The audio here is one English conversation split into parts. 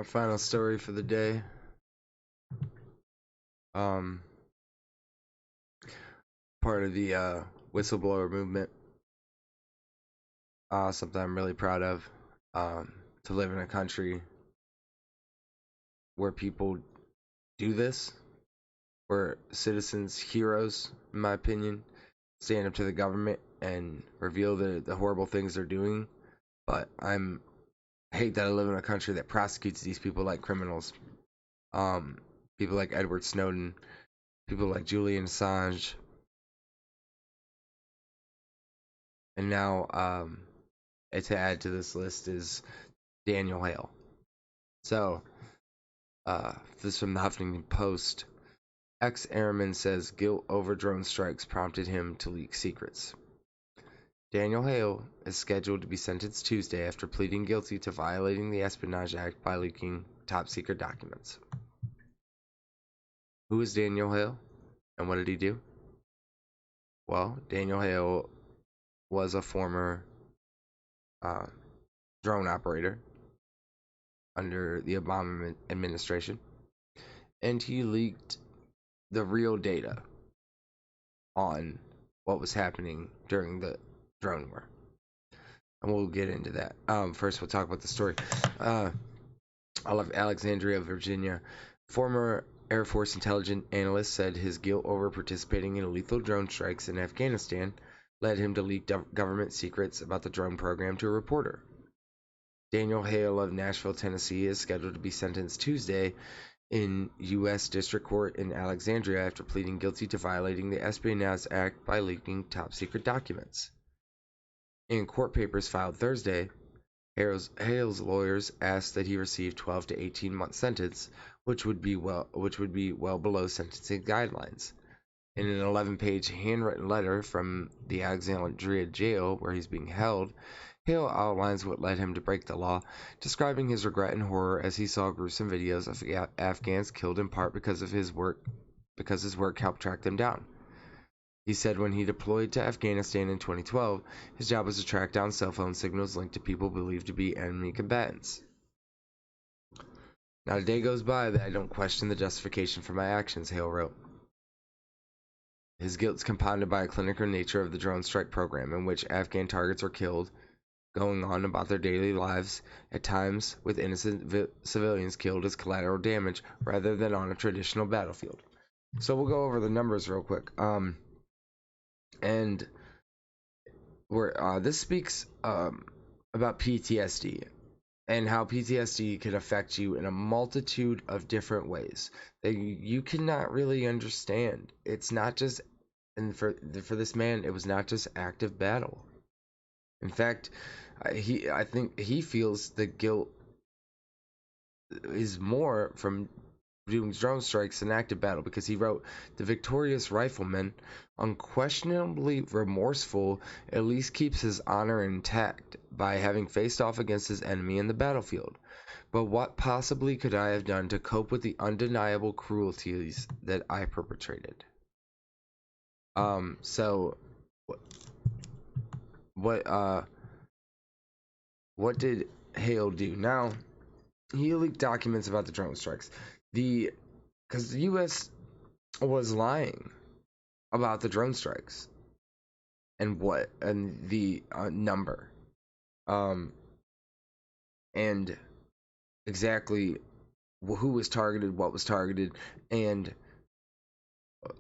Our final story for the day. Um, Part of the whistleblower movement. Something I'm really proud of. To live in a country where people do this, where citizens, heroes, in my opinion, stand up to the government and reveal the horrible things they're doing. But I hate that I live in a country that prosecutes these people like criminals. Um, People like Edward Snowden, people like Julian Assange, and now to add to this list is Daniel Hale. So, this is from the Huffington Post. Ex-airman says guilt over drone strikes prompted him to leak secrets. Daniel Hale is scheduled to be sentenced Tuesday after pleading guilty to violating the Espionage Act by leaking top-secret documents. Who is Daniel Hale, and what did he do? Well, Daniel Hale was a former uh, drone operator under the Obama administration, and he leaked the real data on what was happening during the drone war. And we'll get into that. First, we'll talk about the story. I love Alexandria, Virginia. Former Air Force intelligence analyst said his guilt over participating in lethal drone strikes in Afghanistan led him to leak government secrets about the drone program to a reporter. Daniel Hale of Nashville, Tennessee is scheduled to be sentenced Tuesday in U.S. District Court in Alexandria after pleading guilty to violating the Espionage Act by leaking top-secret documents. In court papers filed Thursday, Hale's lawyers asked that he receive 12 to 18-month sentence, which would be well below sentencing guidelines. In an 11-page handwritten letter from the Alexandria jail where he's being held, Hale outlines what led him to break the law, describing his regret and horror as he saw gruesome videos of Afghans killed in part because his work helped track them down. He said when he deployed to Afghanistan in 2012, his job was to track down cell phone signals linked to people believed to be enemy combatants. Not a day goes by that I don't question the justification for my actions, Hale wrote. His guilt is compounded by a clinical nature of the drone strike program, in which Afghan targets are killed, going on about their daily lives, at times with innocent civilians killed as collateral damage rather than on a traditional battlefield. So we'll go over the numbers real quick. And this speaks about PTSD and how PTSD could affect you in a multitude of different ways that you cannot really understand. It's not just, and for this man, it was not just active battle. In fact, I think he feels the guilt is more from doing drone strikes than active battle, because he wrote, the victorious rifleman, unquestionably remorseful, at least keeps his honor intact by having faced off against his enemy in the battlefield. But what possibly could I have done to cope with the undeniable cruelties that I perpetrated? So what did Hale do? Now, he leaked documents about the drone strikes. Because the U.S. was lying about the drone strikes and the number, and exactly who was targeted, what was targeted, and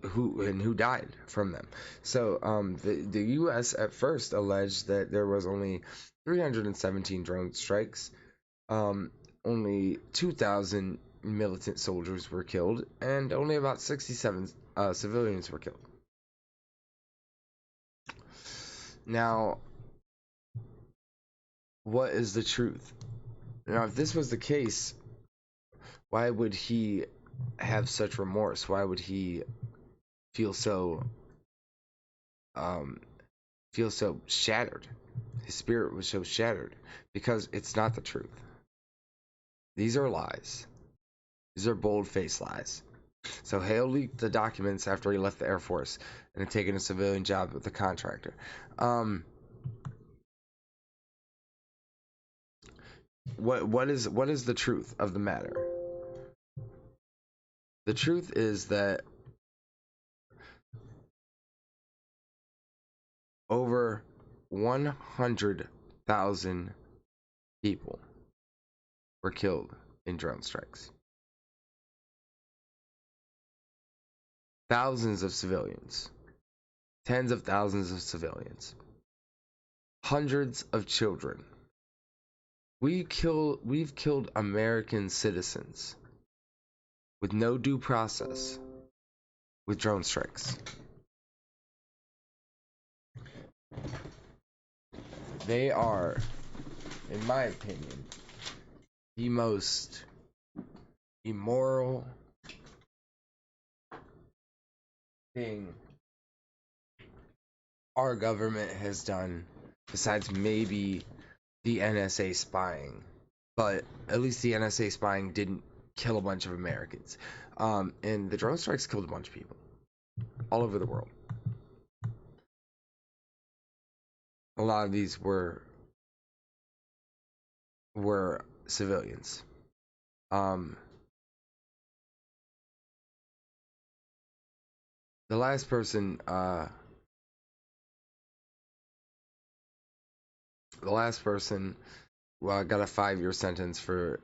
who died from them. So the U.S. at first alleged that there was only 317 drone strikes, only 2,000 militant soldiers were killed, and only about 67 civilians were killed. Now, what is the truth? Now, if this was the case, why would he have such remorse? Why would he feel so shattered? His spirit was so shattered because it's not the truth. These are lies. These are bold-faced lies. So Hale leaked the documents after he left the Air Force and had taken a civilian job with a contractor. what is the truth of the matter? The truth is that over 100,000 people were killed in drone strikes. Thousands of civilians, tens of thousands of civilians, hundreds of children. We've killed American citizens with no due process with drone strikes. They are, in my opinion, the most immoral thing our government has done, besides maybe the NSA spying. But at least the NSA spying didn't kill a bunch of Americans. And the drone strikes killed a bunch of people all over the world. A lot of these were civilians. The last person got a 5-year sentence for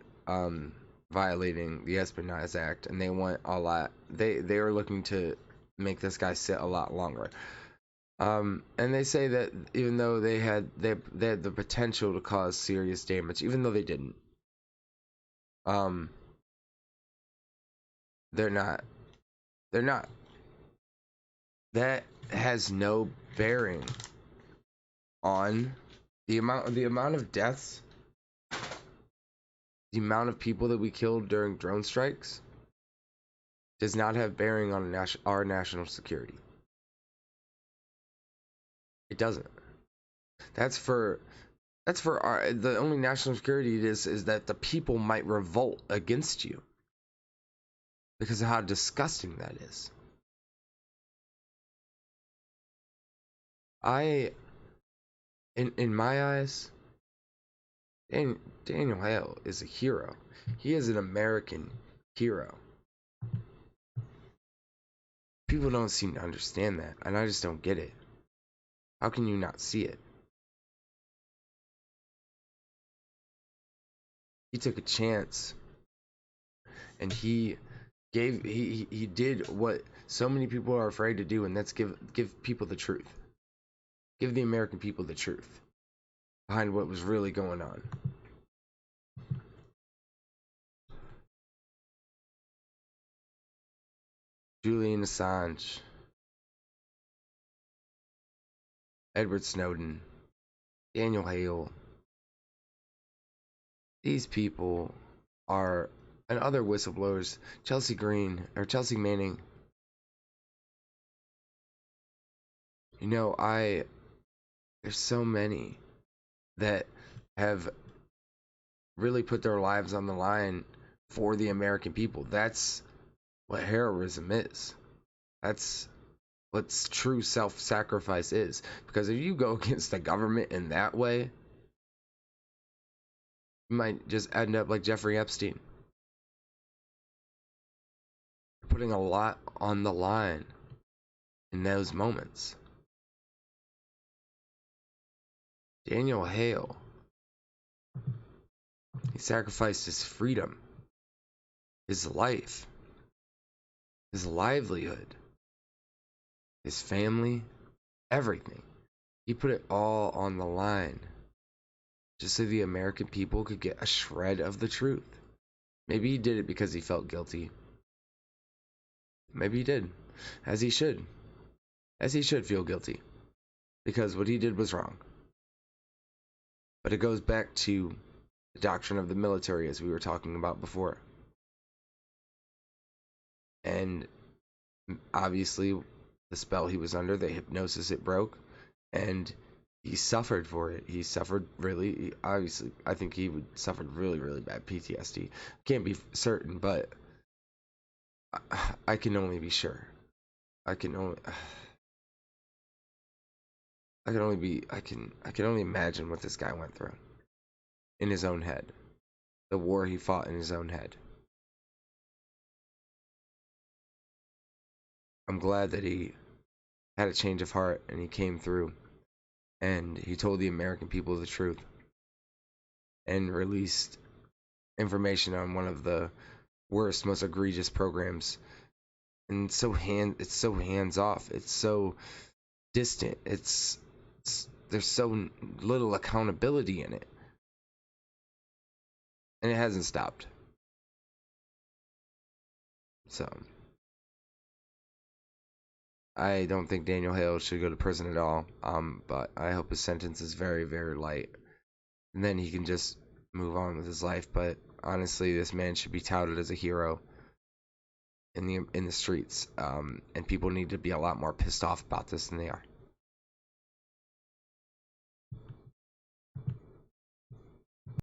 violating the Espionage Act, and they want a lot. They were looking to make this guy sit a lot longer. And they say that even though they had the potential to cause serious damage, even though they didn't, they're not. That has no bearing on the amount of deaths, the amount of people that we killed during drone strikes does not have bearing on our national security. It doesn't. That's for the only national security it is that the people might revolt against you because of how disgusting that is. In my eyes, Daniel Hale is a hero. He is an American hero. People don't seem to understand that, and I just don't get it. How can you not see it? He took a chance, and he did what so many people are afraid to do, and that's give people the truth. Give the American people the truth behind what was really going on. Julian Assange, Edward Snowden, Daniel Hale. These people are, and other whistleblowers, Chelsea Manning. You know, there's so many that have really put their lives on the line for the American people. That's what heroism is. That's what true self-sacrifice is. Because if you go against the government in that way, you might just end up like Jeffrey Epstein. Putting a lot on the line in those moments. Daniel Hale, he sacrificed his freedom, his life, his livelihood, his family, everything. He put it all on the line just so the American people could get a shred of the truth. Maybe he did it because he felt guilty. Maybe he did, as he should feel guilty, because what he did was wrong. But it goes back to the doctrine of the military, as we were talking about before. And obviously, the spell he was under, the hypnosis it broke, and he suffered for it. He suffered really, obviously, I think he suffered really, really bad PTSD. Can't be certain, but I can only be sure. I can only imagine what this guy went through in his own head. the war he fought in his own head. I'm glad that he had a change of heart and he came through and he told the American people the truth and released information on one of the worst, most egregious programs. And it's so hands off. It's so distant. There's so little accountability in it, and it hasn't stopped. So I don't think Daniel Hale should go to prison at all. But I hope his sentence is very, very light, and then he can just move on with his life. But honestly, this man should be touted as a hero in the streets. And people need to be a lot more pissed off about this than they are.